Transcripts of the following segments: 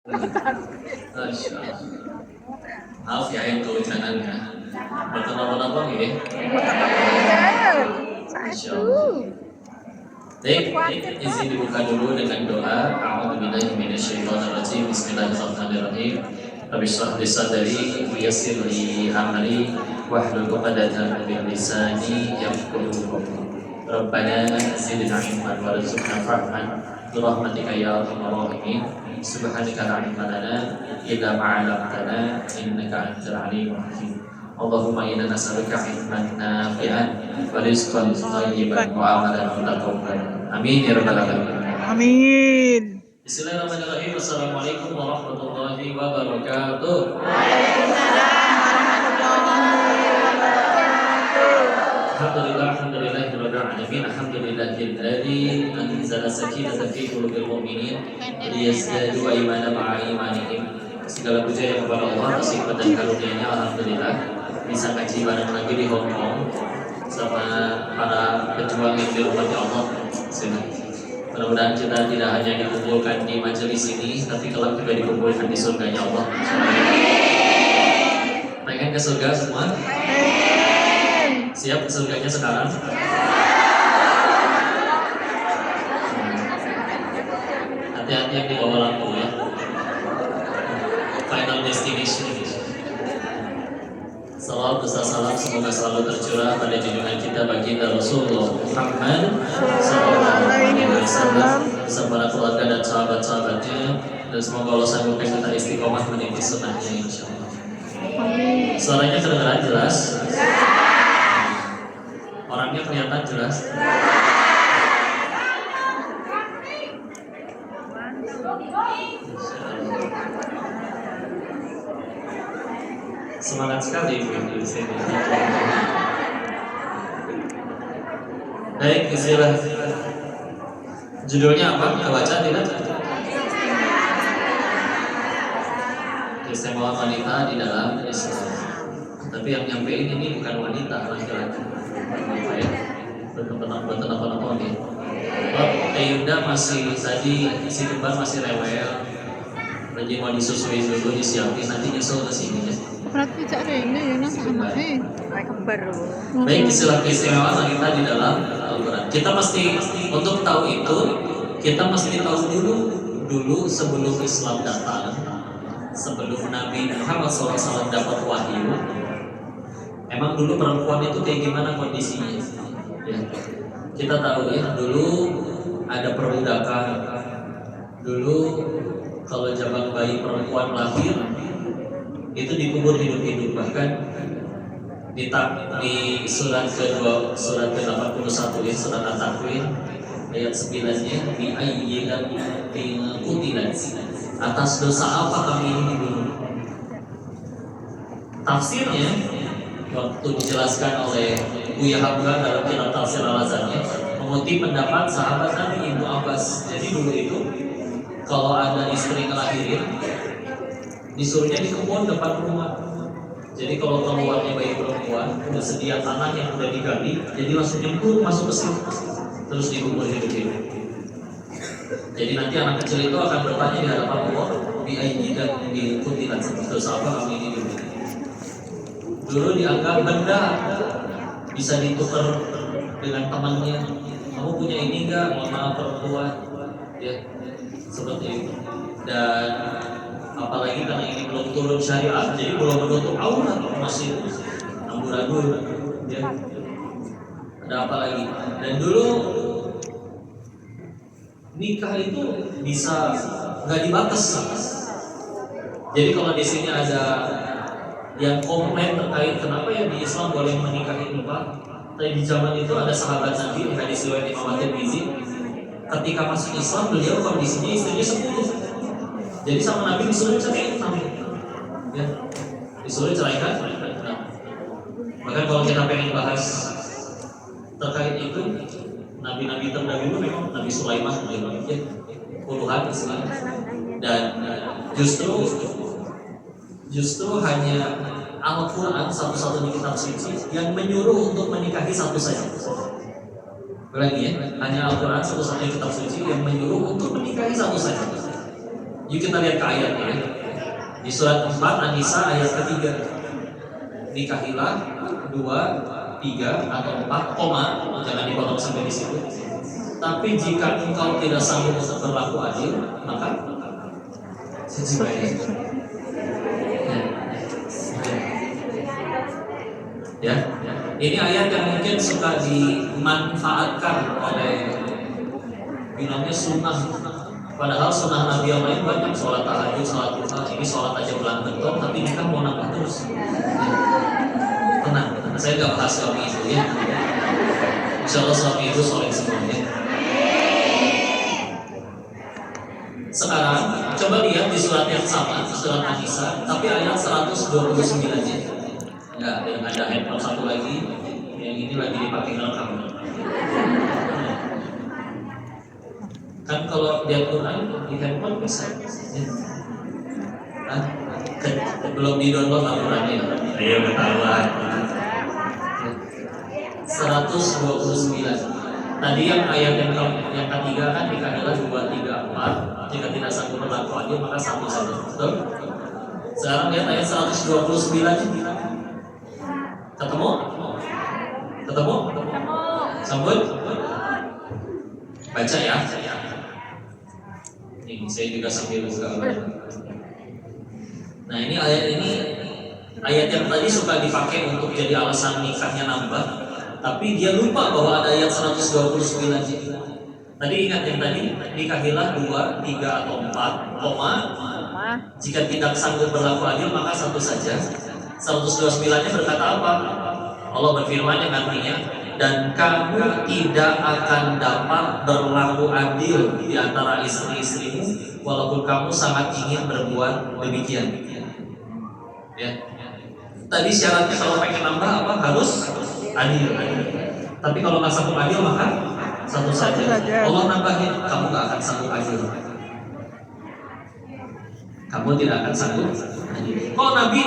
Masya Allah. Maaf ya yang kehujanannya. Betul apa-apa ya? Masya Allah. Baik, izin dibuka dulu dengan doa. A'udzubillahi minasyaitonirrajim. Bismillahirrahmanirrahim. Rabbi shrah li sadri wa yassir li amri wahlul 'uqdatam min lisani yafqahu qawli. Rabbana zidna ilman warzuqna fahman bi rahmatika ya arhamar rahimin. Subhanaka la ilma lana illa ma 'allamtana innaka antal alimul hakim. Allahumma inna nas'aluka ilman nafi'an wa rizqan thayyiban wa amalan mutaqabbalan. Amin ya rabbal alamin. Amin. Bismillahirrahmanirrahim. Assalamualaikum warahmatullahi wabarakatuh. Alhamdulillahirabbil alamin. Alhamdulillahilladzi anzala sakinata fi qulubil mu'minin liyazdadu imanan ma'a imanihim. Segala puja yang kepada Allah atas nikmat dan karunia-Nya. Alhamdulillah bisa ngaji bareng lagi di Hong Kong sama para pejuang yang dirahmati Allah. Mudah-mudahan kita tidak hanya dikumpulkan di majelis ini, tapi kelak juga dikumpulkan di surganya Allah. Pengen ke surga semua? Siap ke surganya sekarang? Hati-hati yang di bawah lampu ya. Final destination. Salawat besar salam semoga selalu tercurah pada junjungan kita baginda Rasulullah Muhammad sallallahu alaihi wasallam beserta para keluarga dan sahabat-sahabatnya, dan semoga Allah sanggup kita istiqomah meniti sunnahnya insyaallah. Suaranya kedengaran jelas? Orangnya kelihatan jelas? Semangat sekali Ibu di sini. Baik, bismillah. Judulnya apa? Kita baca tidak? Keistimewaan wanita di dalam Islam. Tapi yang nyampein ini bukan wanita, laki-laki. Apa ya? Betul apa nih? Yunda masih tadi si kembar masih rewel. Lagi mau disusui dulu, disiapin, nanti nyusul ke sini ya. Berarti cak ini ya nang anaknya. Kembar. Baik, istilah keistimewaan wanita di dalam Al-Quran. Kita mesti untuk tahu itu, kita mesti tahu dulu sebelum Islam datang, sebelum Nabi Muhammad SAW dapat wahyu. Emang dulu perempuan itu kayak gimana kondisinya? Ya. Kita tahu ya, dulu ada perbudakan. Dulu kalau zaman bayi perempuan lahir itu dikubur hidup-hidup, bahkan di surat ke-2 surat ke-81 ya, surat At-Takwir ayat 9-nya bi ayyilan qutilat, atas dosa apa kami ini dibunuh. Tafsirnya waktu dijelaskan oleh Buya Hamzah dalam kitab Tafsir Al-Azannya mengutip pendapat sahabat Nabi Ibnu Abbas. Jadi dulu itu kalau ada istri ngelahirin disuruhnya di kebun depan rumah. Jadi kalau keluarnya bayi perempuan udah sedia tanah yang udah digali, jadi langsung nyemplung masuk ke situ, terus dikubur hidup-hidup. Jadi nanti anak kecil itu akan bertanya di hadapan Allah, bi ayyi dan bi qutilat, dosa apa kami ini dulu. Dulu dianggap benda, bisa ditukar dengan temannya. Kamu punya ini enggak? Mohon maaf perempuan, ya seperti itu. Dan apalagi karena ini belum turun syariat, jadi belum menutup aurat, masih amburadul, ya. Ada apa lagi? Dan dulu nikah itu bisa nggak dibatas. Jadi kalau di sini ada yang komplain terkait kenapa ya di Islam boleh menikahi lupa, tapi di zaman itu ada sahabat Nabi, hadis riwayat Imam At-Tirmidzi, ketika masuk Islam beliau kondisinya istrinya 10. Jadi sama Nabi disuruh ceraikan Nabi, ya, disuruh ceraikan. Nah, bahkan kalau kita pengen bahas terkait itu, Nabi-Nabi terdahulu memang Nabi Sulaiman, ya, puluhan Islam, dan justru hanya Al-Quran satu-satunya kitab suci yang menyuruh untuk menikahi satu saja. Lagi ya, hanya Al-Quran satu-satunya kitab suci yang menyuruh untuk menikahi satu saja. Yuk kita lihat ke ayatnya ya. Di surat 4 An-Nisa ayat ketiga. Nikahilah 2, 3 atau 4, koma, jangan dipotong sampai di situ. Tapi jika engkau tidak sanggup untuk berlaku adil, maka sejibainya. Ya, ini ayat yang mungkin suka dimanfaatkan oleh bilangnya sunnah. Padahal sunnah Nabi yang lain banyak, sholat tahajud, sholat duha, ini sholat aja bulan bentuk, tapi nikah mau nambah terus. Tenang, saya nggak bahas suami itu ya. Insya Allah suami itu soleh semuanya. Sekarang coba lihat di surat yang sama, surat An-Nisa, tapi ayat 129-nya. Ya, dan ada handphone satu lagi, yang ini lagi dipakai rekam. Kan kalau lihat Quran di handphone bisa. Belum di-download Al-Qurannya. Ayo ketahuan. 129. Tadi yang ayat yang ketiga kan dikatakan 2, 3, 4. Jika tidak sanggup berlaku adil maka satu saja. Betul? Sekarang lihat ayat 129. Ketemu? Ketemu? Sambut? Baca ya. Ini saya juga sambil buka. Nah ini ayat yang tadi suka dipakai untuk jadi alasan nikahnya nambah, tapi dia lupa bahwa ada ayat 129. Tadi ingat yang tadi, nikahilah 2, 3 atau 4, koma, jika tidak sanggup berlaku adil maka satu saja. 129-nya berkata apa? Allah berfirman yang artinya, dan kamu tidak akan dapat berlaku adil di antara istri-istrimu walaupun kamu sangat ingin berbuat demikian. Ya. Tadi syaratnya kalau pengen nambah apa? Harus adil. Tapi kalau nggak sanggup adil maka satu saja. Allah nambahin, kamu nggak akan sanggup adil. Kamu tidak akan sanggup adil. Kok Nabi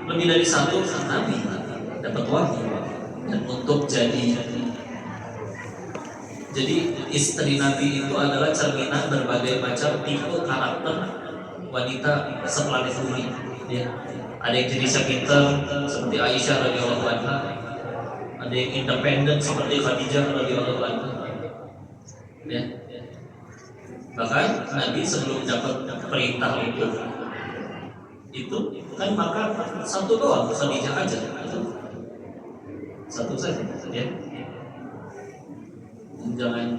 lebih dari satu? Nabi dapat wahyu. Dan untuk jadi istri Nabi itu adalah cerminan berbagai macam tipe karakter wanita seplanet bumi. Ya. Ada yang jenisnya pintar seperti Aisyah radhiyallahu anha, ada yang independen seperti Khadijah radhiyallahu anha. Ya. Bahkan Nabi sebelum dapat perintah itu kan maka satu doang Khadijah aja. Satu saja, ya. Jangan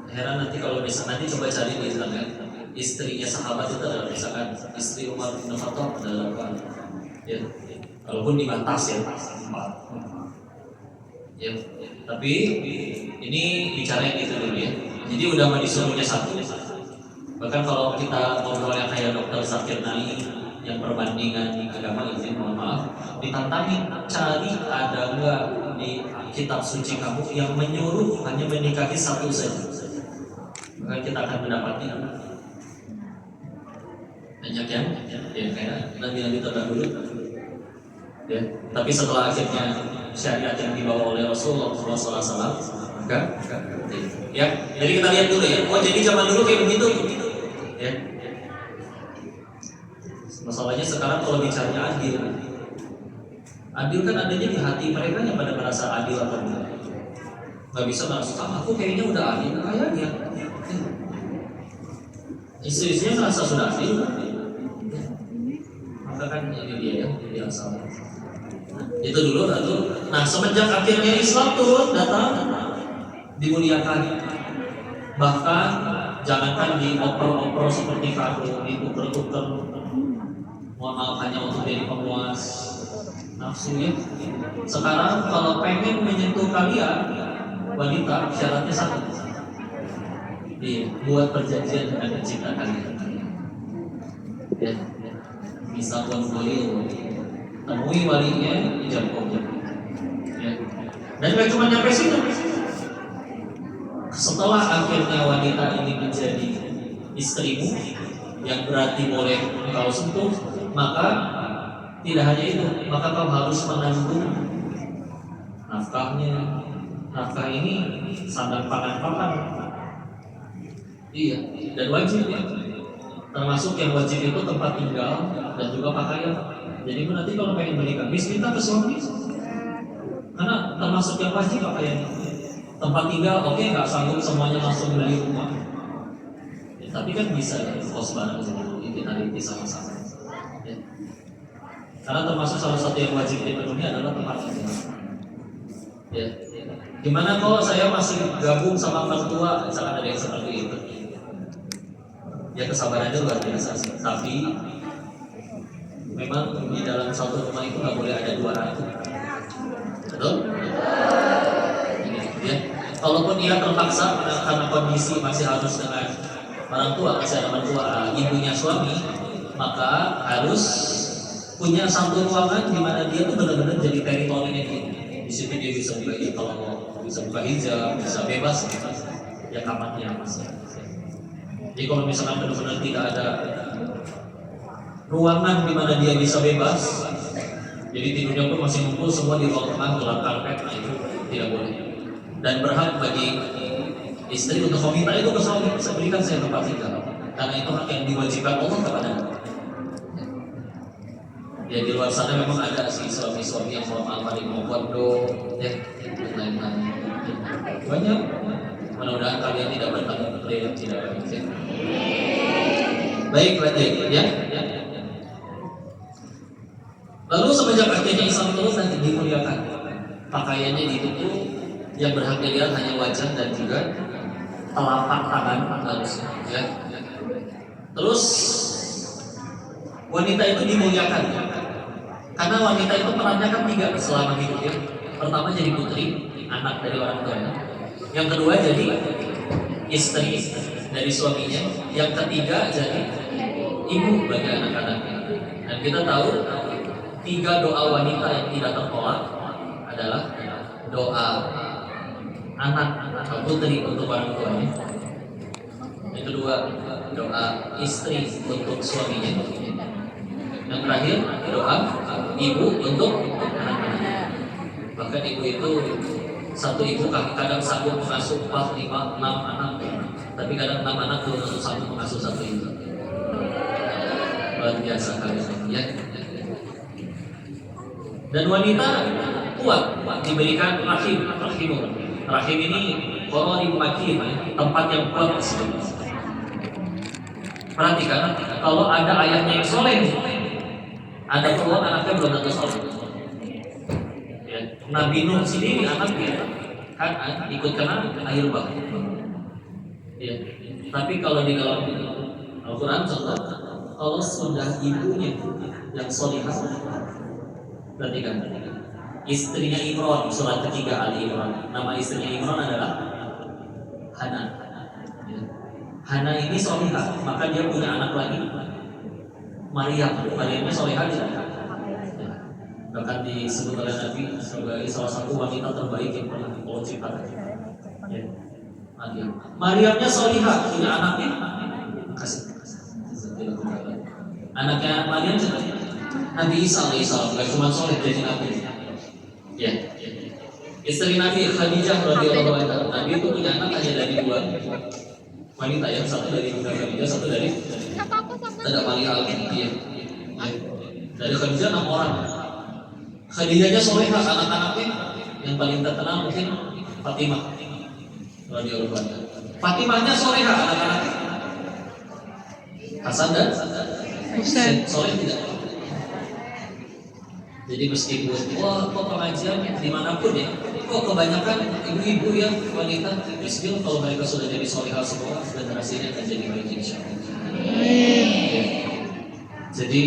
heran nanti kalau misalnya nanti coba cari di internet istrinya sahabat itu adalah misalkan istri Umar bin Khattab adalah apa? Ya, walaupun dibatas ya, ya. Tapi ini bicara yang itu dulu ya. Jadi udah mau disuruhnya satu. Bahkan kalau kita ngobrol yang kayak Dr. Zakir Naik yang perbandingan agama izin mohon maaf ditantangin cari ada nggak di kitab suci kamu yang menyuruh hanya menikahi satu saja, maka kita akan mendapati banyak yang kayak nabi-nabi terdahulu ya. Tapi setelah akhirnya syariat yang dibawa oleh Rasulullah SAW enggak ya. Jadi kita lihat dulu ya. Oh jadi zaman dulu kayak begitu ya. Masalahnya sekarang kalau bicaranya adil kan adanya di hati mereka yang pada merasa adil atau enggak. Nggak bisa merasa aku kayaknya udah adil, kayaknya istri-istrinya merasa sudah adil. Maka kan ini dia ya, biasa. Itu dulu lalu. Nah semenjak akhirnya Islam turun datang dimuliakan. Bahkan jangankan dioper-oper seperti kado, dituker-tuker. Mohon maaf hanya untuk jadi pemuas nafsu ya. Sekarang kalau pengen menyentuh kalian wanita syaratnya satu. Iya, buat perjanjian dengan pencipta kalian. Ya, bisa buat wali, temui walinya ijab kabul. Ya. Dan gak cuma nyampe situ. Setelah akhirnya wanita ini menjadi istrimu yang berarti boleh kau sentuh, maka tidak hanya itu, maka kau harus menanggung nafkahnya. Nafkah ini sandang pangan papan. Iya, dan wajib ya. Termasuk yang wajib itu tempat tinggal dan juga pakaian. Jadi nanti kalau pengen beli gamis minta ke suami. Karena termasuk yang wajib pakaian. Tempat tinggal oke, nggak sanggup semuanya langsung beli rumah. Ya, tapi kan bisa kos barang dulu, kita rinti sama-sama. Ya. Karena termasuk salah satu yang wajib dipenuhi adalah tempat tinggal. Ya. Gimana kalau saya masih gabung sama mertua, misalkan ada yang seperti itu? Ya kesabarannya luar biasa sih. Tapi memang di dalam satu rumah itu nggak boleh ada dua ratu. Betul? Ya. Kalaupun dia terpaksa karena kondisi masih harus dengan orang tua, masih ada mertua, ibunya suami, maka harus punya satu ruangan di mana dia tuh benar-benar jadi teritorinya dia. Di situ dia bisa buka, kalau mau bisa buka hijab, bisa bebas, ya kamarnya masih. Jadi kalau misalkan benar-benar tidak ada ruangan di mana dia bisa bebas, jadi tidurnya pun masih ngumpul semua di ruang tengah gelar karpet, nah itu tidak boleh. Dan berhak bagi istri untuk meminta itu ke suami, saya berikan saya tempat tinggal, karena itu hak yang diwajibkan Allah kepada. Ya di luar sana memang ada sih suami-suami yang formal di mau kondo, ya, dan lain-lain. Banyak. Mudah-mudahan kalian tidak bertanggung jawab, tidak berpikir. Baik, lanjut ya. Lalu semenjak akhirnya Islam terus dan dimuliakan, pakaiannya ditutup, yang berhak dilihat hanya wajah dan juga telapak tangan harusnya. Ya. Terus wanita itu dimuliakan, karena wanita itu perannya kan 3 selama hidupnya. Pertama jadi putri, anak dari orang tuanya. Yang kedua jadi istri dari suaminya. Yang ketiga jadi ibu bagi anak-anaknya. Dan kita tahu 3 doa wanita yang tidak tertolak adalah doa anak atau putri untuk orang tuanya. Yang kedua doa istri untuk suaminya. Yang terakhir doa ibu untuk anak-anaknya. Bahkan ibu itu, satu ibu kadang sanggup mengasuh 4, 5, 6 anak, tapi kadang 6 anak belum sanggup mengasuh satu ibu. Luar biasa kalian ya. Dan wanita kuat diberikan rahim. Rahim ini qarin makin, tempat yang kuat. Perhatikan, kalau ada ayahnya yang soleh, ada peluang anaknya belum tentu soleh. Nabi Nuh sendiri anaknya kan ikut kena air bah. Ya. Tapi kalau di dalam Al-Quran contoh, kalau sudah ibunya yang solihah, perhatikan, istrinya Imran surat ketiga Ali Imran, nama istrinya Imran adalah Hana. Ya. Hana ini solihah, maka dia punya anak lagi, Maryamnya solihah juga. Bahkan disebut oleh Nabi sebagai salah satu wanita terbaik yang pernah Allah ciptakan. Ya. Maryamnya solihah, punya anaknya. Kasih. Anaknya Maryam siapa? Nabi Isa alaihissalam, bukan cuma soleh jadi Nabi. Ya. Istri Nabi Khadijah radhiyallahu anha. Nabi itu punya anak hanya dari 2 wanita, yang satu dari Bunda Khadijah, satu dari Tidak Maria al-Qibtiyah. Ya. Dari Khadijah 6 orang. Khadijahnya solehah, anak-anaknya yang paling terkenal mungkin Fatimah radhiyallahu anha. Fatimahnya solehah, anak-anaknya Hasan dan Husain. Soleh tidak? Jadi meskipun kok pengajian dimanapun ya, kok kebanyakan ibu-ibu ya, wanita, meskipun kalau mereka sudah jadi solehah semua, generasinya akan jadi baik insyaallah. Ya. Jadi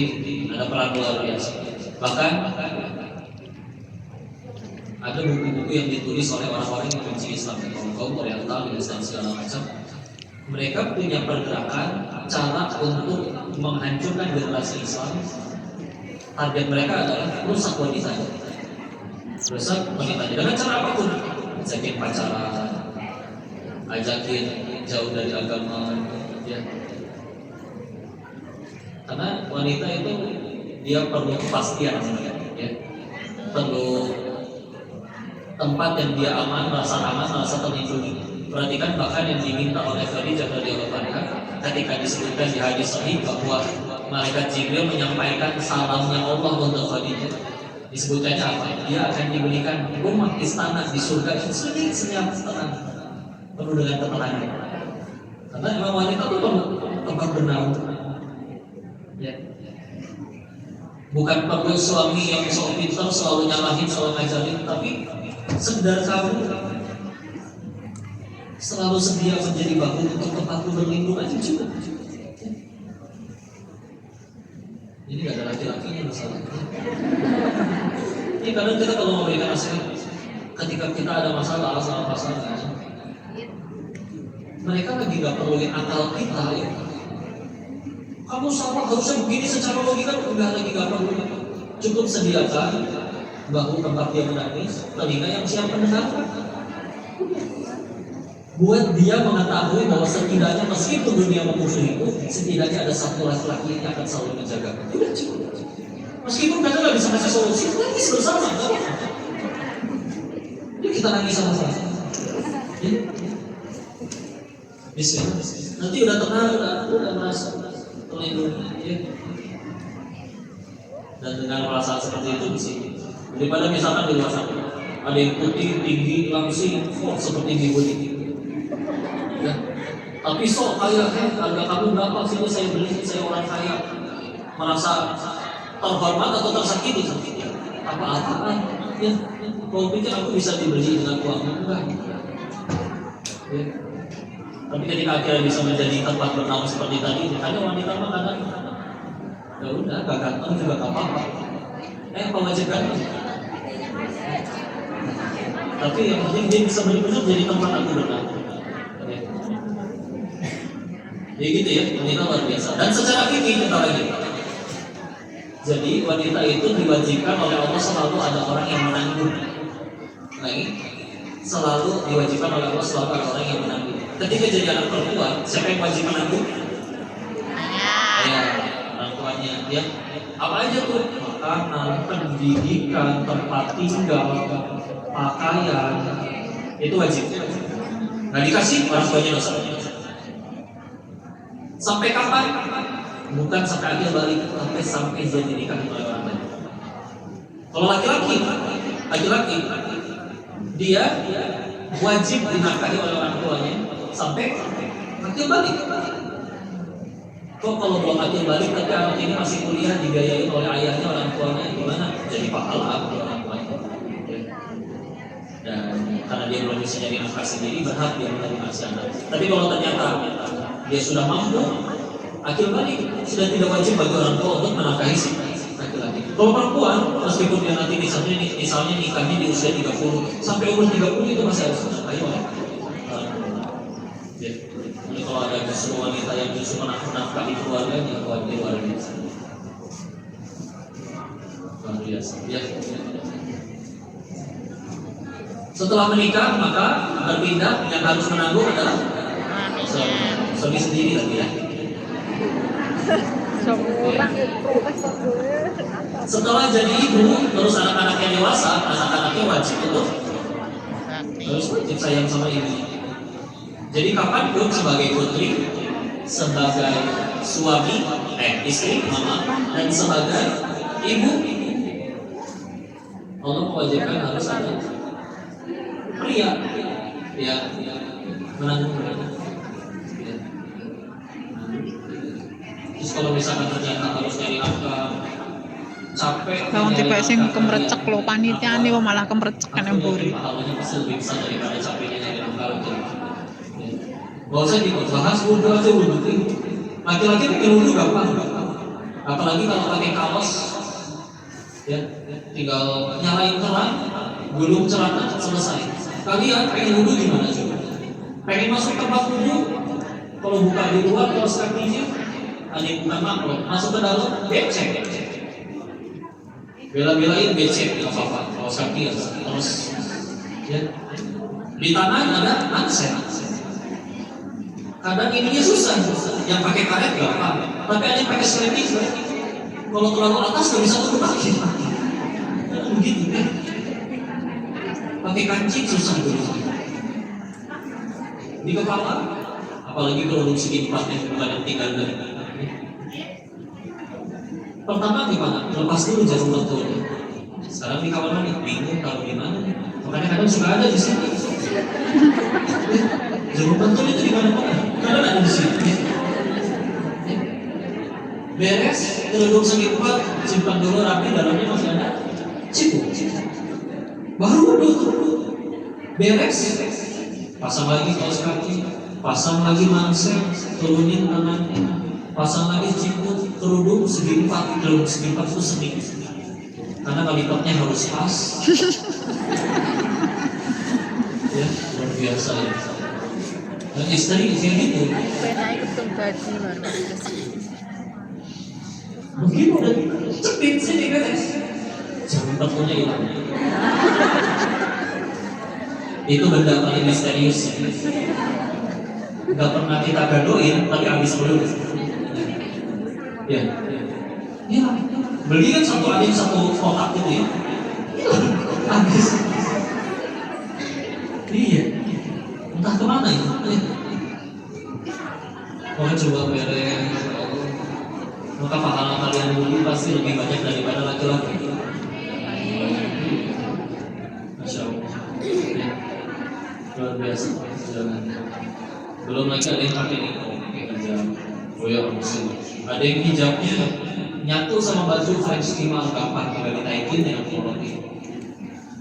ada peran luar biasa. Bahkan ada buku-buku yang ditulis oleh orang-orang yang benci Islam, kaum Oriental dan segala macam. Mereka punya pergerakan cara untuk menghancurkan generasi Islam. Target mereka adalah rusak wanita. Rusak wanita dengan cara apapun. Ajakin pacaran, ajakin jauh dari agama, ya. Karena wanita itu dia perlu kepastian, ya. Perlu tempat yang dia aman, merasa terlindungi. Perhatikan bahkan yang diminta oleh Khadijah radhiyallahu anha ketika disebutkan di hadis sahih bahwa malaikat Jibril menyampaikan salamnya Allah untuk Khadijah. Disebutkannya apa? Dia akan diberikan rumah istana di surga yang senyap tenang, penuh dengan ketenangan. Karena memang wanita itu perlu tempat bernaung. Ya. Bukan perlu suami yang sok pintar selalu nyalahin, selalu ngajarin, tapi sekedar kamu selalu sedia menjadi bahu untuk tempatku berlindung aja cukup. Ini gak ada laki-lakinya masalahnya. Ini kadang kita kalau memberikan nasihat, ketika kita ada masalah sama pasangan, mereka lagi gak perluin akal kita ya. Kamu salah, harusnya begini secara logika, udah lagi gak perlu. Cukup sediakan bahu tempat dia menangis, telinga yang siap mendengarkan. Buat dia mengetahui bahwa setidaknya meskipun dunia memusuhiku, setidaknya ada satu laki-laki yang akan selalu menjaga. Udah cukup. Meskipun kita nggak bisa kasih solusi, nangis bersama. Yuk kita nangis sama-sama. Ya. Bisa. Nanti udah tenang, udah merasa terlindungi. Ya. Dan dengan perasaan seperti itu bisa. Daripada misalkan di luar sana ada yang putih, tinggi, langsing, seperti ibu ini. Ya. Tapi sok kaya, harga kamu berapa? Sini saya beli, saya orang kaya. Merasa terhormat atau tersakiti? Apa-apaan? Ya. Kalau pikir aku bisa dibeli dengan uang, enggak. Ya. Tapi ketika akhirnya bisa menjadi tempat bernaung seperti tadi, ada wanita mah kadang ya udah, gak ganteng juga gak apa-apa. Apa wajib ganteng? Tapi yang penting dia bisa benar-benar jadi tempat aku bernaung. Jadi gitu ya, wanita luar biasa. Dan secara fikih kita lagi. Jadi wanita itu diwajibkan oleh Allah selalu ada orang yang menanggung. Lagi, selalu diwajibkan oleh Allah selalu ada orang yang menanggung. Ketika jadi anak perempuan, siapa yang wajib menanggung? Ya, orang tuanya. Ya, apa aja tuh? Makanan, pendidikan, tempat tinggal, pakaian, itu wajib. Nggak dikasih orang tuanya dosa. Sampai kapan? Bukan sampai akhir balik, sampai dia dinikahi oleh orang lain. Kalau laki-laki, dia wajib dinikahi oleh orang tuanya sampai akhir balik. Kok kalau belum akhir balik, tapi anak ini masih kuliah dibiayain oleh ayahnya, orang tuanya, gimana? Jadi pahala apa orang tuanya? Dan karena dia belum bisa jadi nafkah sendiri, berhak dia menerima si anak. Tapi kalau ternyata dia sudah mampu, akhir balik sudah tidak wajib bagi orang tua untuk menafkahi si laki-laki. Kalau perempuan, meskipun dia nanti misalnya nikahnya di usia 30 sampai umur 30 itu masih harus menafkahi oleh jadi kalau ada justru wanita yang justru menafkahi keluarganya, wajib luar biasa. Luar biasa. Ya. Setelah menikah maka berpindah, yang harus menanggung adalah suami sendiri lagi ya. Setelah jadi ibu, terus anak-anaknya dewasa, anak-anaknya wajib untuk harus wajib sayang sama ibu. Jadi kapanpun sebagai putri, sebagai suami, istri, mama, dan sebagai ibu, Allah mewajibkan harus ada pria, ya, menanggung mereka. Terus kalau misalkan ternyata harus nyari nafkah, capek. Kalau tipe sing kemerecek lo panitiane malah kemerecek kan yang buri. Pahalanya pasti lebih besar daripada capeknya nyari nafkah itu. Gak usah dibahas, wudhu aja wudhu. Laki-laki pakai wudhu gampang. Apalagi kalau pakai kaos, ya, tinggal nyalain keran, gulung celana, selesai. Kalian pengen wudhu gimana coba? Pengen masuk tempat wudhu, kalau buka di luar, kaos kakinya ada yang bukan makhluk, masuk ke dalam, becek. Bela-belain becek, nggak apa-apa, kaos kaki terus, ya. Di tanah ada handset. Kadang ininya susah, yang pakai karet gampang, tapi ada yang pakai sleeping. Kalau terlalu atas nggak bisa turun lagi. Begitu kan? Pakai kancing susah dulu. Di kepala, apalagi kerudung segi 4 yang bukan yang 3. Pertama gimana? Lepas dulu jarum pentulnya. Sekarang di kamar mandi bingung taruh di mana nih. Makanya kadang suka ada di sini. Jarum pentul itu di mana-mana. Kadang ada di sini. Beres, kerudung segi 4, simpan dulu rapi, dalamnya masih ada cipu. Baru tuh. Beres, pasang lagi kaos kaki, pasang lagi mangsel, turunin tangannya. Pasang lagi cipu, kerudung segi 4, kerudung segi 4 itu seni. Karena kalipatnya harus pas. Ya, luar biasa ya. Dan istri kayak gitu. Pernah ikut ke baju baru Mungkin udah cepit sini beres. Jangan tentunya hilang. Itu benda paling misterius. Gak pernah kita gadoin, tapi habis dulu. Ya, beli kan satu adik satu kotak gitu ya, habis. Iya, entah kemana itu. Pokoknya coba beres, maka pahala kalian dulu pasti lebih banyak daripada laki-laki. Masya Allah, ya. Luar biasa. Belum lagi ada yang pakai hijab, oh ya ada yang hijabnya nyatu sama baju French Kimal gampang tinggal ditaikin dengan koloni.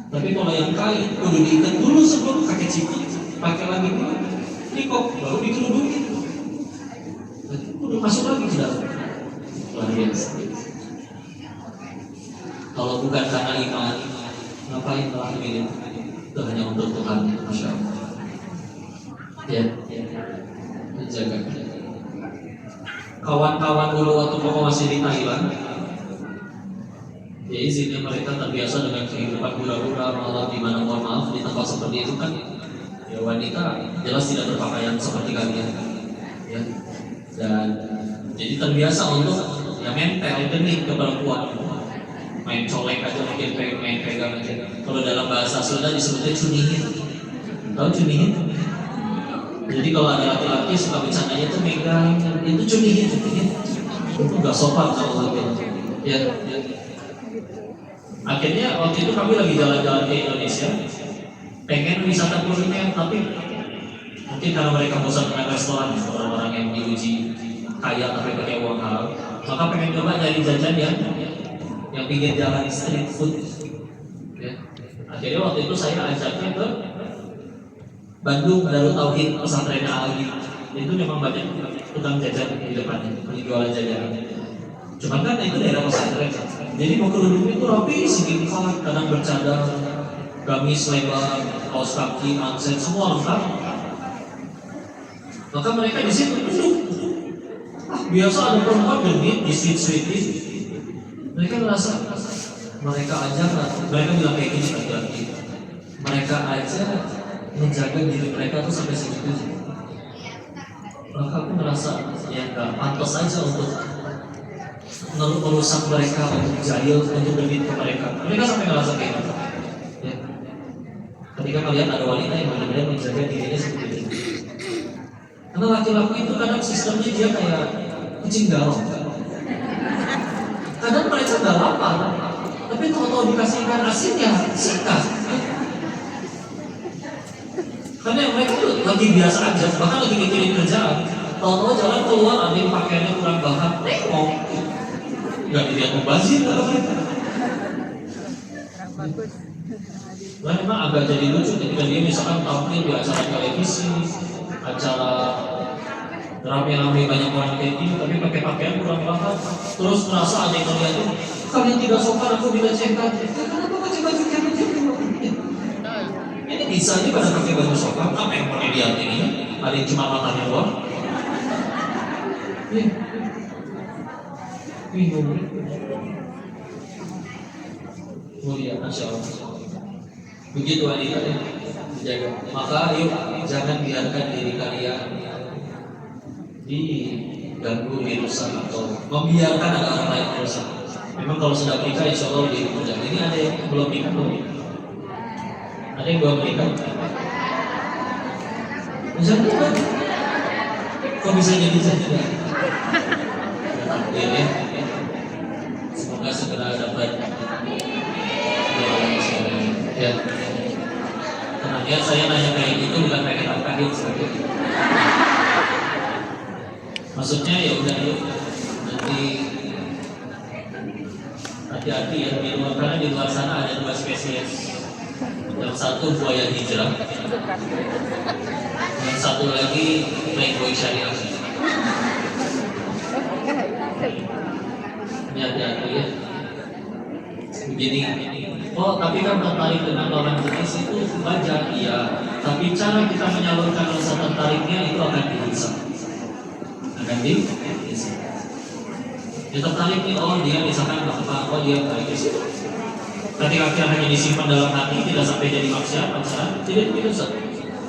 Tapi kalau yang kain udah diikat dulu sebelum pakai cipi, pakai lagi dulu, nikop baru dikerudungin, udah masuk lagi ke dalam. Luar biasa. Kalau bukan karena iman, ngapain ngelakuin itu hanya untuk Tuhan, Masya Allah. Ya, jaga. Kawan-kawan dulu waktu koko masih di Thailand, ya izinnya mereka terbiasa dengan kehidupan hura-hura malam di mana mohon maaf di tempat seperti itu kan, ya wanita jelas tidak berpakaian seperti kalian, ya, dan jadi terbiasa untuk ya mental genik ke perempuan, main colek aja mungkin main pegang aja. Kalau dalam bahasa Sunda disebutnya cunihin, tahu cunihin? Jadi kalau ada laki-laki suka bercandanya itu megang, itu cunihin, itu nggak sopan kalau laki. Ya. Akhirnya waktu itu kami lagi jalan-jalan ke Indonesia, pengen wisata kuliner, tapi mungkin karena mereka bosan dengan restoran, orang-orang yang diuji kaya tapi pakai uang halal, maka pengen coba nyari jajan yang pinggir jalan street food. Ya. Akhirnya waktu itu saya ajaknya ke Bandung, Darut Tauhid, pesantren Al-Agi. Itu memang banyak tukang jajan di depannya, jualan jajanan. Cuma kan itu daerah pesantren, jadi mau kerudung itu rapi, segi 4, kadang bercadar, gamis lebar, kaos kaki, manset, semua lengkap. Maka mereka di situ duduk. Biasa ada perempuan genit di sweet-sweetin. Mereka merasa mereka aja, mereka bilang kayak gini laki-laki. Mereka aja menjaga diri mereka tuh sampai segitu. Maka aku merasa ya nggak pantas aja untuk merusak mereka, untuk jahil, untuk genit ke mereka. Mereka sampai ngerasa kayak gitu. Ya. Ketika kalian ada wanita yang benar-benar menjaga dirinya seperti itu. Karena laki-laki itu kadang sistemnya dia kayak kucing garong. Kadang mereka nggak lapar, tapi kalau dikasih ikan asin ya sikat. Karena mereka itu lagi biasa aja, bahkan lagi mikirin kerjaan. Tahu-tahu jalan keluar ada yang pakaiannya kurang bahan, nengok, nggak dilihat mubazir kalau mereka. Nah memang agak jadi lucu ketika dia misalkan tampil di acara televisi, acara rame-rame banyak orang kayak gini, tapi pakai pakaian kurang bahan, terus merasa ada yang ngeliatin, kalian tidak sopan, aku dilecehkan. Kenapa pakai baju kayak gitu? Ini bisa aja pada pakai baju sopan, apa yang mau dilihat ini? Ada yang cuma matanya doang? Bingung. Mulia, Masya Allah. Begitu wanita ya, dijaga. Maka yuk jangan biarkan diri kalian diganggu, dirusak atau membiarkan ada orang lain merusak. Memang kalau sudah menikah, insya Allah lebih mudah. Ini ada yang belum nikah belum? Ada yang belum menikah? Jangan lupa. Kok bisa jadi saya? Ya. Semoga segera dapat ya. Tenang ya, saya nanya kayak gitu bukan pengen nafkahin sebetulnya. Maksudnya ya udah yuk nanti hati-hati ya di luar, karena di luar sana ada 2 spesies. Yang satu buaya hijrah, yang satu lagi playboy syariah. Ini hati-hati ya. Begini, oh tapi kan tertarik dengan lawan jenis itu wajar, iya. Tapi cara kita menyalurkan rasa tertariknya itu akan dihisap. Akan dihisap. Dia tertarik nih, oh dia misalkan apa, oh dia baik di situ. Ketika akhirnya hanya disimpan dalam hati, tidak sampai jadi maksiat, pacaran, tidak bisa.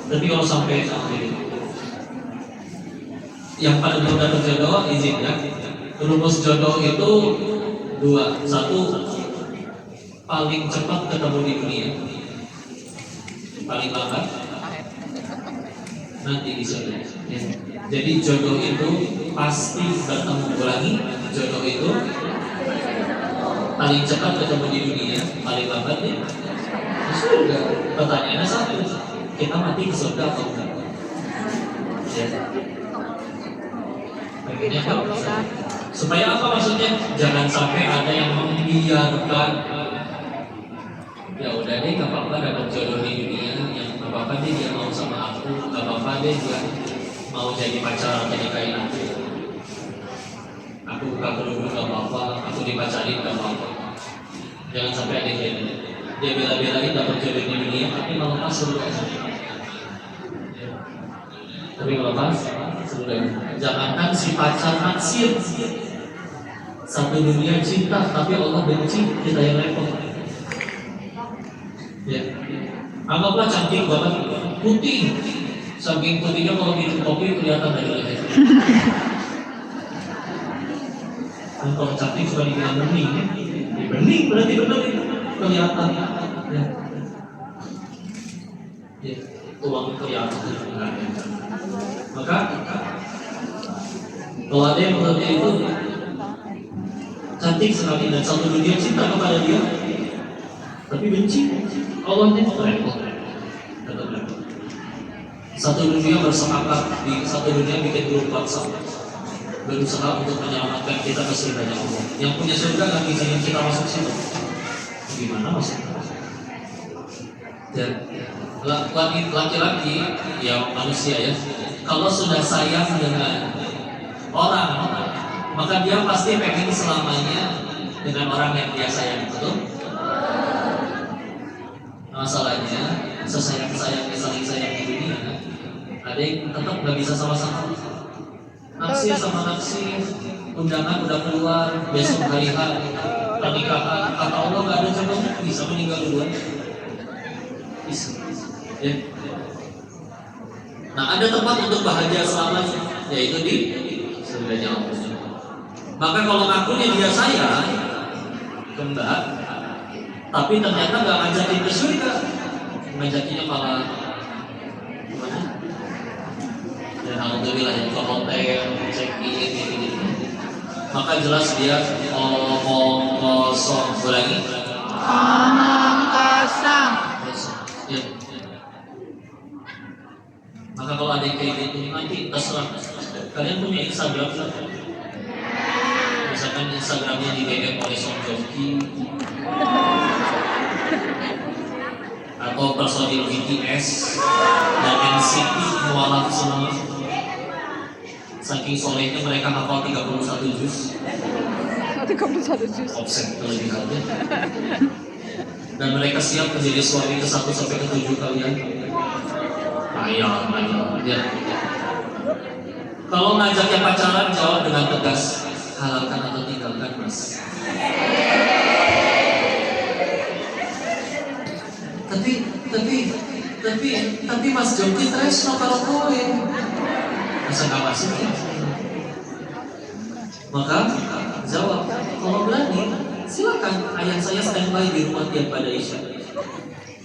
Tapi kalau sampai yang pada belum dapat jodoh, izin ya. Rumus jodoh itu 2, 1 paling cepat ketemu di dunia, paling lambat nanti di surga. Ya. Jadi jodoh itu pasti bertemu, ulangi, jodoh itu paling cepat ketemu di dunia, paling lambat di surga. Pertanyaannya satu, kita mati ke surga atau enggak? Ya. Bagiannya kalau supaya apa maksudnya? Jangan sampai ada yang membiarkan. Ya udah deh, gak apa-apa dapat jodoh di dunia, yang gak apa-apa deh dia mau sama aku, gak apa-apa deh dia mau jadi pacar atau nikahin aku. Aku buka kerudung gak apa-apa, aku dipacarin gak apa-apa. Jangan sampai ada yang dia bela-belain dapat jodoh di dunia, tapi malah pas surga. Tapi kalau pas surga, jangankan si pacar naksir, satu dunia cinta, tapi Allah benci, kita yang repot. Ya, anggaplah cantik banget, putih, saking putihnya kalau minum kopi kelihatan dari leher. Dan kalau cantik suka dibilang bening, ya, bening berarti benar kelihatan. Ya, ya, uang kelihatan. Maka kalau ada yang seperti itu cantik sekali dan satu dunia cinta kepada dia, tapi benci Allahnya repot. Satu dunia bersepakat di satu dunia bikin grup WhatsApp berusaha untuk menyelamatkan kita ke surganya Allah. Yang punya surga nggak izinin kita masuk situ. Gimana maksudnya? Dan laki-laki ya manusia ya, kalau sudah sayang dengan orang, maka dia pasti pengen selamanya dengan orang yang dia sayang, betul? Masalahnya sesayang-sayangnya saling sayang di dunia, ada yang tetap nggak bisa sama-sama. Naksir sama naksir, undangan udah keluar, besok hari H pernikahan, kata Allah nggak ada jodohnya, bisa meninggal duluan. Bisa. Ya. Nah, ada tempat untuk bahagia selamanya, yaitu di surganya Allah. Maka kalau ngakunya dia sayang, kembar, tapi ternyata nggak ngajakin ke surga, ngajakinnya malah gimana? Dan alhamdulillah ya, ke hotel, check-in, gitu. Maka jelas dia omong kosong. Ulangi. Omong kosong. Ya. Maka kalau ada yang kayak gitu, nanti terserah. Kalian punya Instagram kan? Misalkan Instagramnya di DM oleh Song Joki atau personil BTS dan NCT mualaf semua. Saking solehnya mereka hafal 31 juz. 31 juz. Offset kelebihannya. Dan mereka siap menjadi suami ke-1 sampai ke-7 kalian. Ayah, ya. Kalau ngajaknya pacaran, jawab dengan tegas, halalkan atau tinggalkan, Mas. Tapi Mas Joki tresno kalau kowe. Masa nggak masuk ya? Maka jawab, kalau berani, silakan. Ayah saya standby di rumah tiap pada Isya.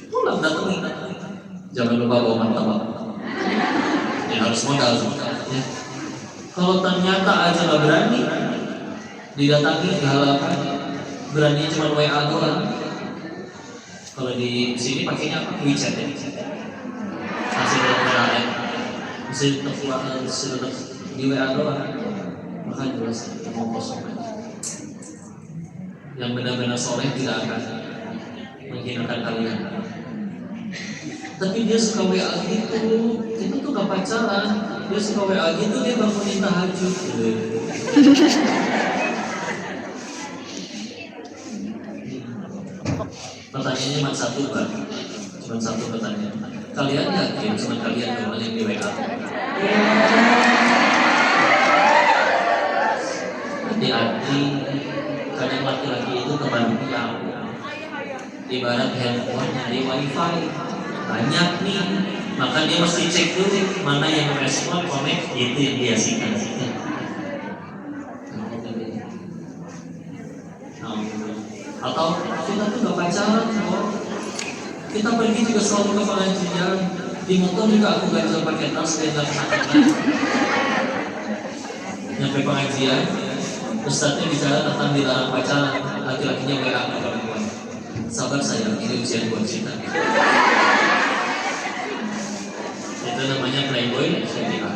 Pulang datangin. Jangan lupa bawa martabak. Ya harus modal. Ya. Kalau ternyata aja nggak berani didatangi ke halaman, berani cuma WA doang. Kalau di sini pakainya apa? WeChat ya. Masih dalam WA ya. Masih tetap di WA doang. Maka jelas mau kosong aja. Yang benar-benar soleh tidak akan menghinakan kalian. Tapi dia suka WA gitu, kita tuh gak pacaran. Dia suka WA gitu, dia bangunin tahajud. Pertanyaannya cuma satu kan? Cuma satu pertanyaan. Kalian yakin cuma kalian doang yang di WA? Hati-hati, kadang laki-laki itu kebanyakan. Ibarat handphone dari wifi banyak nih, maka dia mesti cek dulu mana yang respon, connect, itu yang dia sikat. Atau kita tuh gak pacaran kok, kita pergi juga selalu ke pengajian, di motor juga aku ganjel pakai tas dan gak kesana. Nyampe pengajian, ustadznya bicara tentang dilarang pacaran, laki-lakinya WA ke perempuan. Sabar sayang, ini ujian buat kita. Itu namanya playboy syaitan.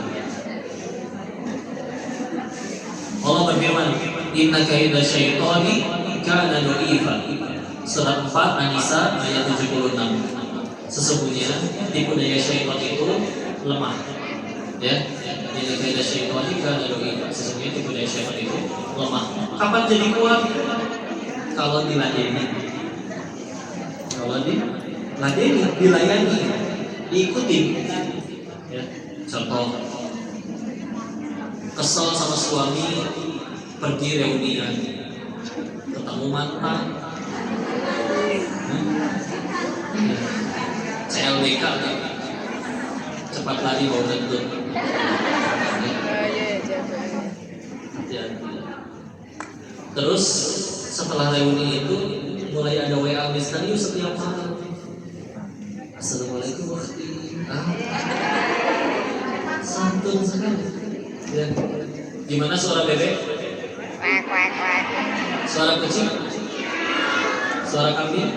Allah berfirman, inna kaida syaitani kana dha'ifa. Surat 4 An-Nisa ayat 76. Sesungguhnya tipu daya syaitan itu lemah. Ya, inna kaida syaitani kana dha'ifa. Sesungguhnya tipu daya syaitan itu lemah. Kapan jadi kuat? Kalau diladeni. Kalau diladeni, dilayani, diikuti. Ya, contoh, kesel sama suami, pergi reunian, ketemu mantan, CLBK, cepat lari bau kentut. Terus setelah reuni itu mulai ada WA misterius setiap malam. Assalamualaikum warahmatullahi wabarakatuh. Santun sekali. Ya. Gimana suara bebek? Suara kucing? Suara kambing?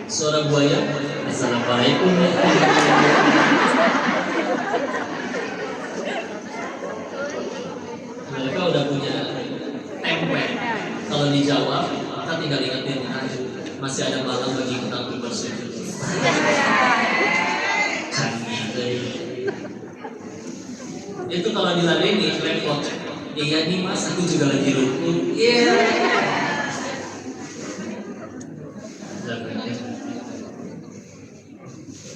Suara buaya? Assalamualaikum. Mereka udah punya template. Kalau dijawab, maka tinggal ingetin masih ada malam bagi kita untuk bersujud. Itu kalau diladeni repot. Iya nih mas, aku juga lagi rukun. Iya.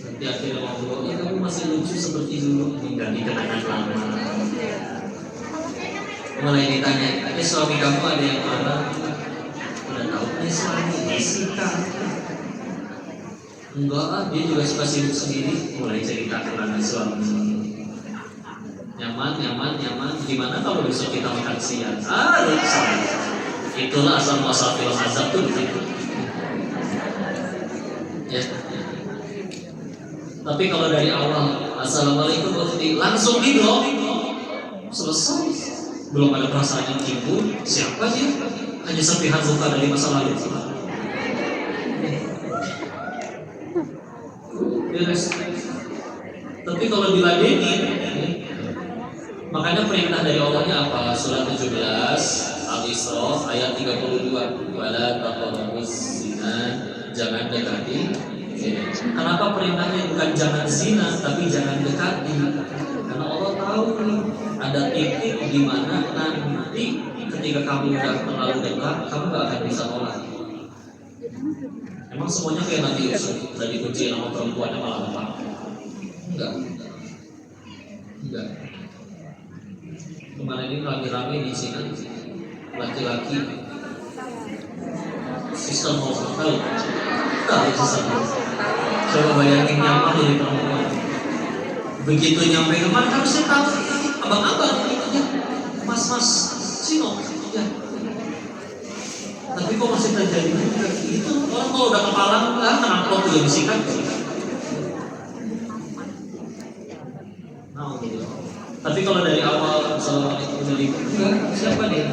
Nanti akhirnya ngobrol, ya kamu masih lucu seperti dulu. Mengganti kenangan lama. Mulai ditanya, suami kamu ada yang marah? Udah tahu nih suami, disikat. Enggak, dia juga suka sibuk sendiri. Mulai cerita kenangan suami. Nyaman. Gimana kalau besok kita makan siang? Itulah asal muasal film azab tuh begitu. Ya. Tapi kalau dari awal, assalamualaikum warahmatullahi wabarakatuh, langsung diblok, selesai. Belum ada perasaan yang timbul. Siapa dia? Hanya serpihan luka dari masa lalu. Beres. Tapi kalau diladeni, makanya perintah dari Allahnya apa? Surat 17 Al-Isra ayat 32. Wala taqrabuz zina, jangan dekati. Kenapa perintahnya bukan jangan zina, tapi jangan dekati? Karena Allah tahu ada titik di mana nanti ketika kamu udah terlalu dekat, kamu gak akan bisa nolak. Emang semuanya kayak Nabi Yusuf, udah dikunci sama perempuannya malah apa? Enggak. Kemarin ini rame-rame di sini laki-laki sistem hotel tahu sistem. Coba bayangin nyaman jadi perempuan. Begitu nyampe kemana harusnya tahu abang-abang ya, mas-mas sino ya. Tapi kok masih terjadi itu orang kalau udah kepalang kenapa kok belum disikat? Nah, gitu. Tapi kalau dari awal apa dia?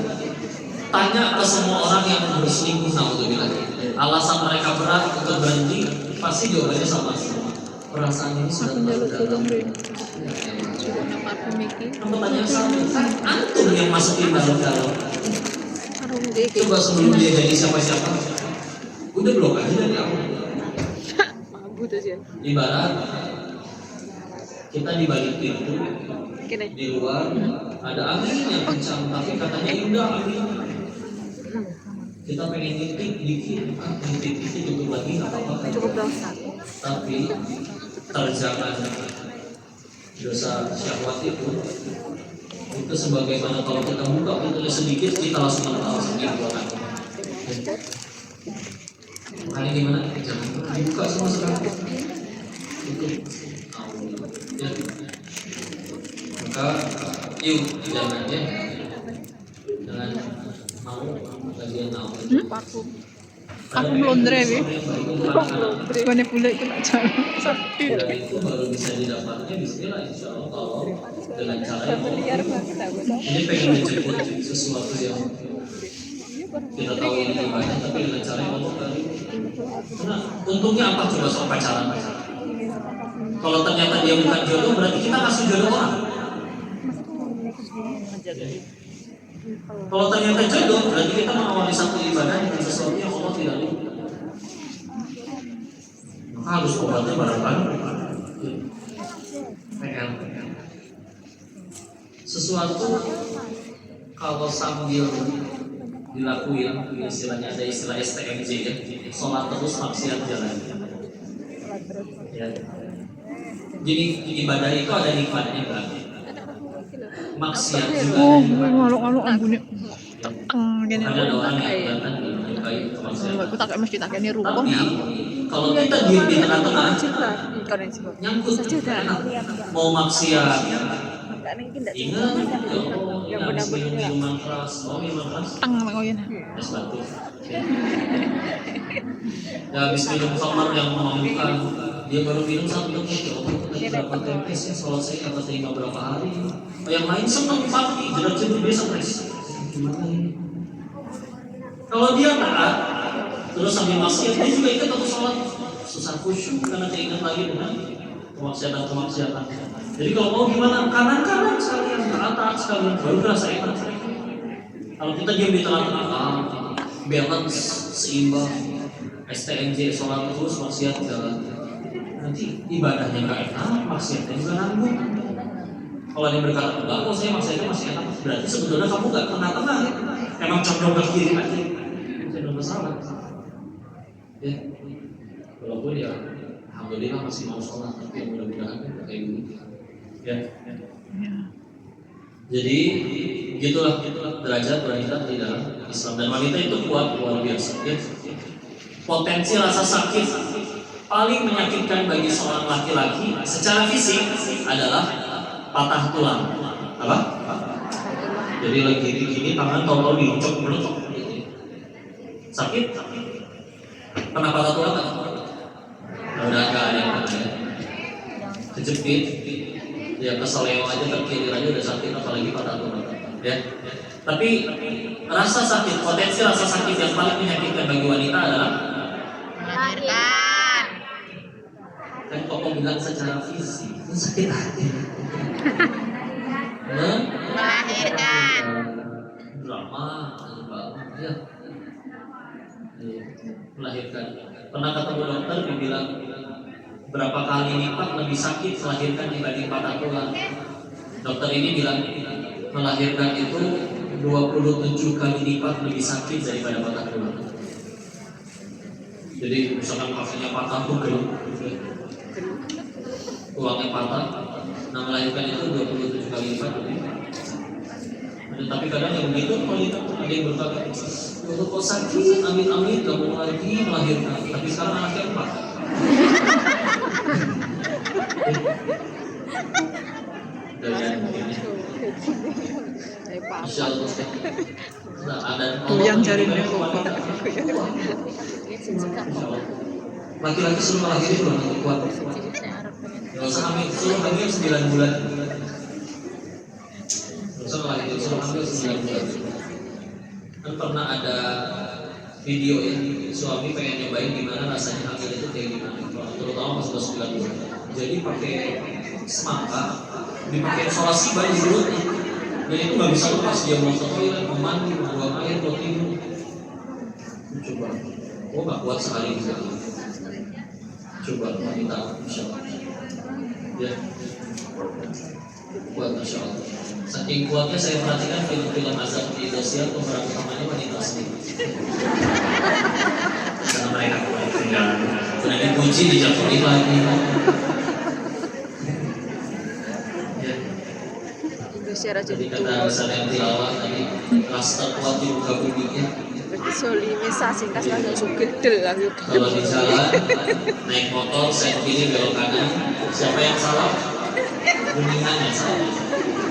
Tanya ke semua orang yang berselingkuh, naudzubillah. Alasan mereka berat untuk berhenti, pasti jawabannya sama semua. Perasaan ini sudah terlalu dalam. Sudah nampak pemikir. Pertanyaan sama, kan antum yang masukin dalam-dalam. Harum deh. Coba sebelum dia jadi siapa-siapa, udah blok aja dari awal. Mabuk tuh sih. Ibarat kita di balik pintu, Kene. di luar ada angin yang kencang, tapi katanya indah angin. Kita pengen ngintip dikit, ngintip dikit tutup lagi nggak apa-apa. Cukup dosa. Tapi terjangan dosa syahwat itu sebagaimana kalau kita buka pintunya sedikit kita langsung buatan. Makanya gimana? Jangan dibuka semua sekali. Itu ya. Maka yuk jangan mau bagian mau. Parfum. Aku belum drewi. Bukannya bule itu nak jalan. Sakit. Dan itu baru bisa didapatnya bismillah insya Allah kalau dengan cara yang Liar banget aku. ini pengen menjemput sesuatu yang kita tahu ini ibadah tapi dengan cara yang Allah kali. Karena untungnya apa coba soal pacaran? Kalau ternyata dia bukan jodoh berarti kita kasih jodoh orang. Kalau ternyata jodoh berarti kita mengawali satu ibadah dengan sesuatu yang Allah tidak ridho. Maka harus obatnya bareng-bareng. PL. Sesuatu kalau sambil dilakuin, istilahnya ada istilah STMJ ya, sholat terus maksiat jalan. Ya. Jadi ibadah itu ada nikmatnya kan. Maksiat juga. Ngaluk-ngaluk ambune. Gini. Ada orang yang bahkan menyukai kemaksiatan. Aku tak kayak mesti tak kayak ruko. Tapi kalau kita diam di tengah-tengah, nyangkut Saja mau maksiat. Ingat Ingat, yang benar-benar minuman keras, minuman keras, Tang ngoyen. es batu. Ya habis minum khamar yang memabukkan, dia baru minum satu detik, berapa tempe sih sholat saya kata terima berapa hari. Yang lain senang pagi, jelas-jelas dia stres. Gimana ini? Kalau dia taat, terus sambil maksiat, dia juga ikut atau sholat susah khusyuk karena keinget lagi dengan kemaksiatan. Jadi kalau mau gimana? Kanan-kanan sekalian, ke atas sekalian, baru berasa enak. Kalau kita diam di tengah-tengah, balance, seimbang, STNJ, sholat terus, maksiat jalan. Nanti ibadahnya nggak enak, maksiatnya juga nanggung. Kalau dia berkata, enggak kok saya maksiatnya masih enak, berarti sebetulnya kamu nggak tengah-tengah. Emang condong ke kiri aja, saya bersalah. Ya, walaupun ya, alhamdulillah masih mau sholat, tapi mudah-mudahan kayak gini. Ya. Jadi gitulah derajat wanita di dalam Islam, dan wanita itu kuat luar biasa. Ya. Potensi rasa sakit paling menyakitkan bagi seorang laki-laki secara fisik adalah patah tulang. Apa? Jadi lagi gini tangan tolong diucok meletok. Sakit? Pernah patah tulang nggak? Udah nggak ada yang ada. Kejepit. Ya keseleo aja terkilir aja udah sakit, apalagi patah tulang. Ya. Tapi rasa sakit, potensi rasa sakit yang paling menyakitkan bagi wanita adalah Melahirkan. kan kok bilang secara fisik itu sakit hati. Melahirkan. Drama, ya. Melahirkan. Pernah ketemu dokter dibilang berapa kali lipat lebih sakit melahirkan dibanding patah tulang. Dokter ini bilang melahirkan itu 27 kali lipat lebih sakit daripada patah tulang. Jadi misalkan kakinya patah pegel, tulangnya patah, nah melahirkan itu 27 kali lipat lebih. Tapi kadang yang begitu ada yang berkata, kok sakit, amit-amit, gak mau lagi melahirkan. Tapi sekarang anaknya 4. Insya Allah. Yang cari laki-laki suruh melahirin belum nanti kuat. Gak usah hamil, suruh hamil 9 bulan. Gak usah melahirin, suruh hamil 9 bulan. ada video ya, suami pengen nyobain gimana rasanya hamil itu kayak gimana, terutama pas udah 9 bulan. Jadi pakai semangka, dipakai isolasi bayi di mulutnya, dan itu nggak bisa lepas. Dia mau ke toilet, mau mandi, mau buang air, mau tidur. Coba, oh nggak kuat sekali juga. Coba wanita, insya Allah. Ya, kuat insya Allah. Saking kuatnya saya perhatikan film-film azab di Indonesia, pemeran utamanya wanita sendiri. Karena mereka kuat, sudah dipuji, dijatuhi lagi. Ya. Indonesia raja Jadi itu. kata Rasul yang tilawah tadi, ras terkuat di muka bumi ya. Berarti solimisasi kas langsung sugedel lah yuk. Kalau di jalan, naik motor, set kiri belok kanan, siapa yang salah? Kuningan yang salah.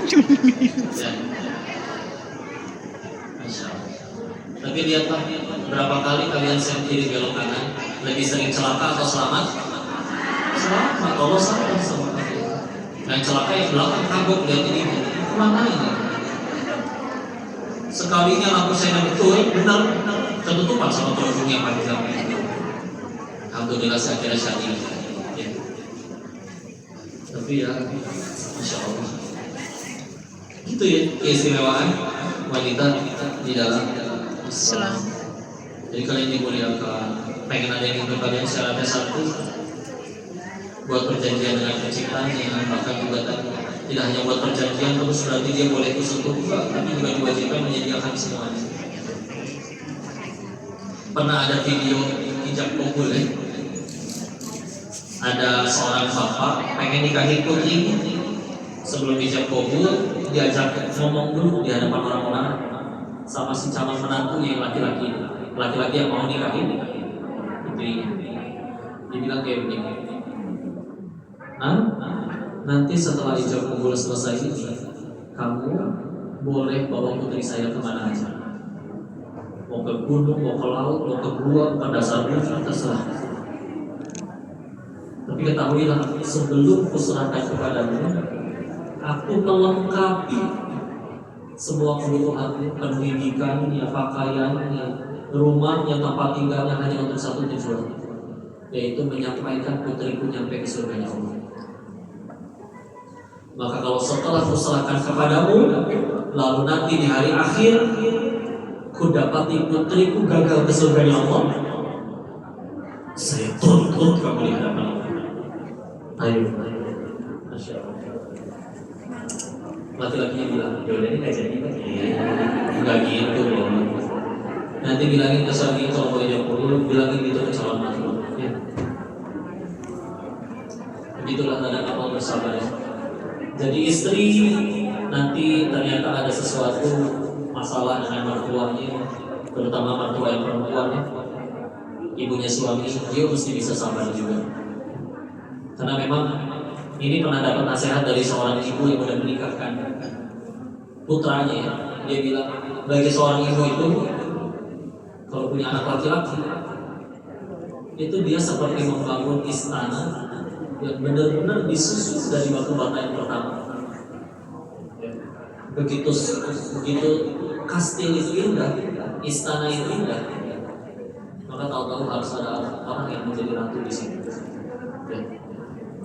Ya. Masya Allah. Tapi lihatlah berapa kali kalian set kiri belok kanan, lebih sering celaka atau selamat? Selamat, kalau salah sama kalian. Dan celaka yang belakang kagok, lihat ini kemana ini? Sekalinya lampu saya betul, benar, ketutupan sama kerudung yang panjang. Alhamdulillah saya kira syahid. Ya. Tapi ya, Masya Allah. Itu ya keistimewaan wanita di dalam Islam. Jadi kalian dimuliakan, pengen ada yang ikut kalian syaratnya satu, buat perjanjian dengan penciptanya, bahkan juga tidak hanya buat perjanjian terus berarti dia boleh bersentuh juga, tapi juga diwajibkan menyediakan semuanya. Pernah ada video hijab kabul ya? Ada seorang bapak pengen nikahin putrinya, sebelum hijab kabul diajak ngomong dulu di hadapan orang-orang sama si calon menantu yang laki-laki yang mau nikahin putrinya. Dia bilang kayak begini, nanti setelah hijab kabul selesai ini, kamu boleh bawa putri saya kemana aja, mau ke gunung, mau ke laut, mau ke gua, ke dasar bumi, terserah. Tapi ketahuilah, sebelum kuserahkan kepadamu, aku melengkapi semua kebutuhanmu, pendidikannya, pakaiannya, rumahnya, tempat tinggalnya hanya untuk satu tujuan, yaitu menyampaikan putriku nyampe ke surganya Allah. Maka kalau setelah kuserahkan kepadamu, lalu nanti di hari akhir ku dapati putriku gagal ke surganya Allah, saya tuntut kamu di hadapan Allah. Ayo, Masya Allah. Laki-lakinya bilang, yaudah ini gak jadi Pak. Enggak gitu loh. Nanti bilangin ke suami kalau mau hijab kabul, bilangin gitu ke calon mantu. Ya. Begitulah tanda kapal bersabar ya. Jadi istri nanti ternyata ada sesuatu masalah dengan mertuanya, terutama mertua yang perempuan ya, ibunya suami, dia mesti bisa sabar juga. Karena memang ini pernah dapat nasihat dari seorang ibu yang sudah menikahkan putranya ya. Dia bilang, bagi seorang ibu itu kalau punya anak laki-laki itu dia seperti membangun istana yang benar-benar disusun dari batu bata yang pertama. Begitu kastil itu indah, istana itu indah, maka tahu-tahu harus ada orang yang menjadi ratu di sini. Ya.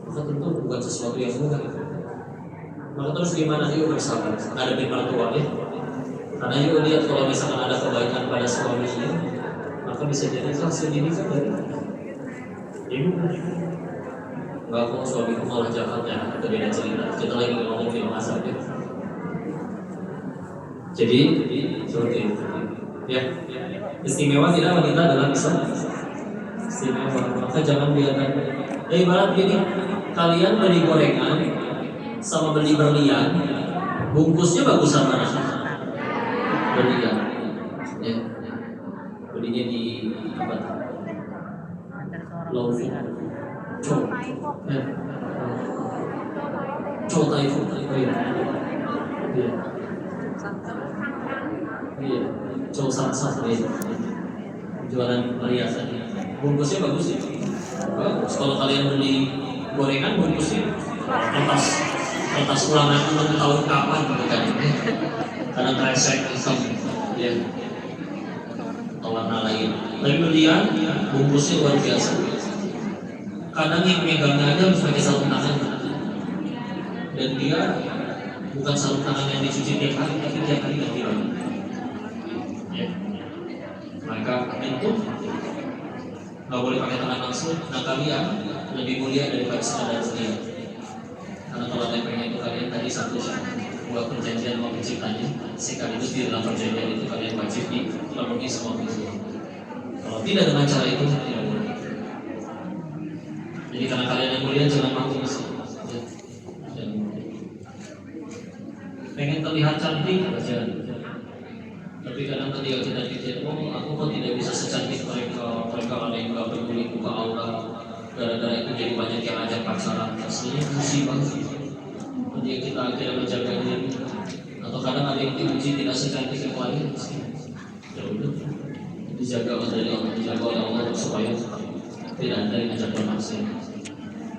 Maka tentu bukan sesuatu yang mudah. Maka terus gimana? Yuk bersabar, ngadepin mertua ya. Karena yuk lihat kalau misalkan ada kebaikan pada suaminya, maka bisa jadi hasil ini kan dari ibu. Enggak kok suamiku malah jahat ya, atau beda cerita. Kita lagi ngomong film asap ya. Jadi seperti itu. Ya, istimewa tidak wanita dalam Islam. Istimewa, maka jangan biarkan. Ibarat gini, kalian beli gorengan sama beli berlian, bungkusnya bagusan mana? Berlian. Ya. Belinya di apa? Low food. Chow. Ya. Chow Thai food. Iya. Iya. Chow Sansan. Iya. Jualan perhiasan. Bungkusnya bagus ya. Bagus. Kalau kalian beli gorengan bungkusnya kertas ulangan 6 tahun kapan gitu kan? Karena kresek hitam, ya. atau warna lain. Tapi berlian bungkusnya luar biasa. Kadang yang megangnya aja harus pakai sarung tangan. Dan dia bukan sarung tangan yang dicuci tiap hari, tapi tiap hari ganti lagi. Ya. Maka itu nggak boleh pakai tangan langsung. Nah kalian lebih mulia daripada sekadar dunia. Karena kalau tempengnya itu kalian tadi satu buat perjanjian sama penciptanya, sekaligus di dalam perjanjian itu kalian wajib dipenuhi semua prinsip. Kalau tidak dengan cara itu, tidak boleh. Jadi karena kalian yang mulia jangan mampu mesti. Pengen terlihat cantik aja. Tapi kadang ketika kita pikir, oh aku kok tidak bisa secantik mereka, mereka ada yang nggak peduli buka aura. Gara-gara itu jadi banyak yang ajak pacaran. Aslinya musibah. Ketika kita akhirnya menjaga diri, atau kadang ada yang diuji tidak secantik yang lain, ya udah dijaga oleh Allah, dijaga oleh Allah supaya tidak ada yang ajak bermaksiat.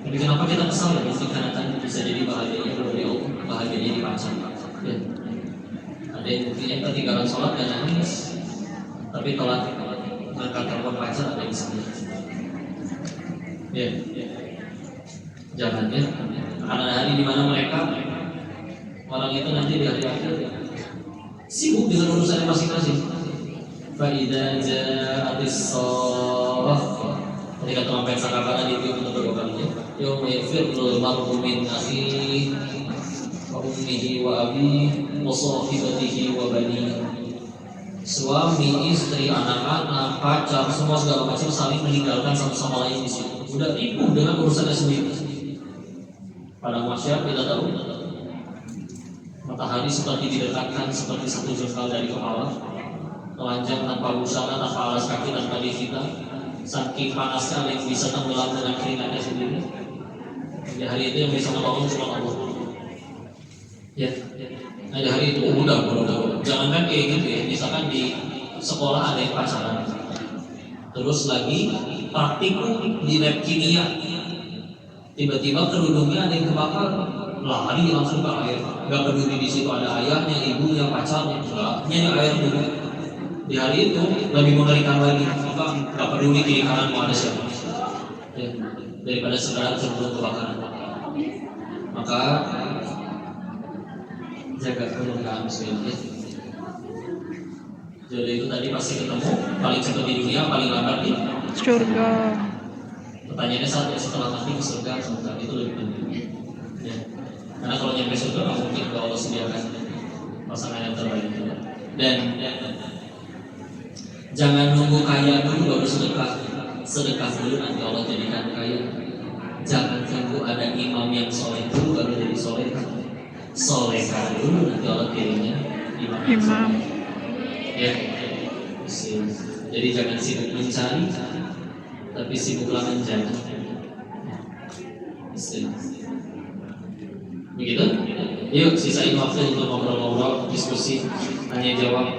Tapi kenapa kita kesal ya? Karena tadi bisa jadi bahagianya beliau, bahagianya di pacar. Ya. Ada yang buktinya ketinggalan sholat dan nangis, tapi telat angkat telepon pacar, ada yang sedih. Ya, jangan ya. Karena ada hari di mana mereka orang itu nanti di hari akhir sibuk dengan urusannya masing-masing. Fa'idza ja'atis shakhah, ketika trompet sangkakala ditiup untuk kedua kalinya, yauma yafirrul mar'u min akhihi wa ummihi wa abihi wa sahibatihi wa banihi. Suami, istri, anak-anak, pacar, semua segala macam saling meninggalkan satu sama lain di situ. Udah ribuh dengan urusannya sendiri. Pada masyarakat kita tahu matahari seperti didekatkan seperti satu jengkal dari kepala, telanjang tanpa busana, tanpa alas kaki, tanpa divita. Saking panasnya ada yang bisa tenggelam dengan keringatnya sendiri. Di hari itu yang bisa menolong cuma Allah. Ya. Nah di hari itu udah. Jangankan kayak gitu ya. Misalkan di sekolah ada yang pacaran, terus lagi praktikum di lab kimia, tiba-tiba kerudungnya ada yang kebakar, lari langsung ke air. Gak peduli di situ ada ayahnya, ibunya, pacarnya, nyanyi air dulu. Di hari itu lebih mengerikan lagi. Gak peduli kiri kanan mau ada siapa. Ya, daripada segera sebelum kebakaran. Maka jaga keberkahan muslim. Jodoh itu tadi pasti ketemu, paling cepat di dunia, paling lambat di surga. Pertanyaannya saat ya setelah mati ke surga, itu lebih penting. Ya. Karena kalau nyampe surga nggak mungkin kalau Allah sediakan pasangan yang terbaik. Dan jangan nunggu kaya dulu baru sedekah. Sedekah dulu nanti Allah jadikan kaya. Jangan tunggu ada imam yang soleh dulu baru jadi solehah. Solehah dulu nanti Allah kirimnya imam. Ya, jadi jangan sibuk mencari, tapi sibuklah menjaga. Begitu? Yuk sisain waktu untuk ngobrol-ngobrol, diskusi, tanya jawab.